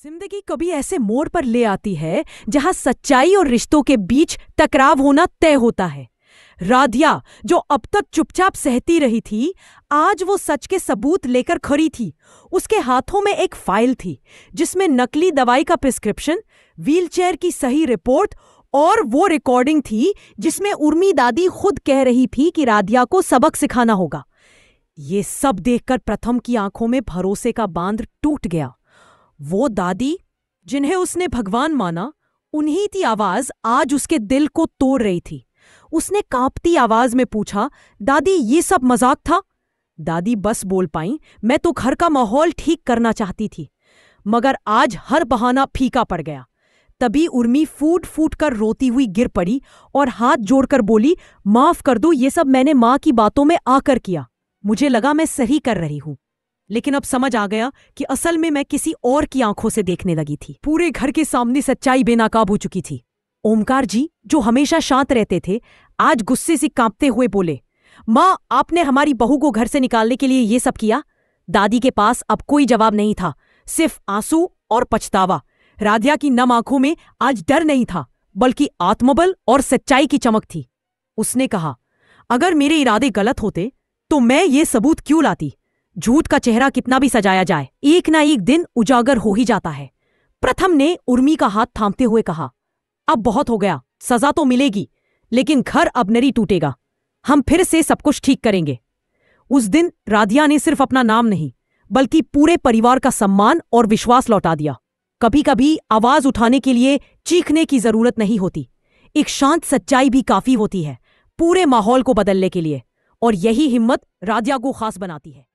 जिंदगी कभी ऐसे मोड़ पर ले आती है जहां सच्चाई और रिश्तों के बीच टकराव होना तय होता है। राधिया, जो अब तक चुपचाप सहती रही थी, आज वो सच के सबूत लेकर खड़ी थी। उसके हाथों में एक फाइल थी जिसमें नकली दवाई का प्रिस्क्रिप्शन, व्हीलचेयर की सही रिपोर्ट और वो रिकॉर्डिंग थी जिसमें उर्मी दादी खुद कह रही थी कि राधिया को सबक सिखाना होगा। ये सब देखकर प्रथम की आंखों में भरोसे का बांध टूट गया। वो दादी जिन्हें उसने भगवान माना, उन्हीं की आवाज आज उसके दिल को तोड़ रही थी। उसने कांपती आवाज में पूछा, दादी ये सब मजाक था? दादी बस बोल पाई, मैं तो घर का माहौल ठीक करना चाहती थी, मगर आज हर बहाना फीका पड़ गया। तभी उर्मी फूट फूट कर रोती हुई गिर पड़ी और हाथ जोड़कर बोली, माफ कर दो, ये सब मैंने माँ की बातों में आकर किया। मुझे लगा मैं सही कर रही हूं, लेकिन अब समझ आ गया कि असल में मैं किसी और की आंखों से देखने लगी थी। पूरे घर के सामने सच्चाई बेनकाब हो चुकी थी। ओमकार जी, जो हमेशा शांत रहते थे, आज गुस्से से कांपते हुए बोले, माँ, आपने हमारी बहू को घर से निकालने के लिए ये सब किया? दादी के पास अब कोई जवाब नहीं था, सिर्फ आंसू और पछतावा। राधिया की नम आंखों में आज डर नहीं था, बल्कि आत्मबल और सच्चाई की चमक थी। उसने कहा, अगर मेरे इरादे गलत होते तो मैं ये सबूत क्यों लाती? झूठ का चेहरा कितना भी सजाया जाए, एक ना एक दिन उजागर हो ही जाता है। प्रथम ने उर्मी का हाथ थामते हुए कहा, अब बहुत हो गया, सजा तो मिलेगी, लेकिन घर अब नहीं टूटेगा। हम फिर से सब कुछ ठीक करेंगे। उस दिन राधिया ने सिर्फ अपना नाम नहीं, बल्कि पूरे परिवार का सम्मान और विश्वास लौटा दिया। कभी कभी आवाज उठाने के लिए चीखने की जरूरत नहीं होती, एक शांत सच्चाई भी काफी होती है पूरे माहौल को बदलने के लिए, और यही हिम्मत राधिया को खास बनाती है।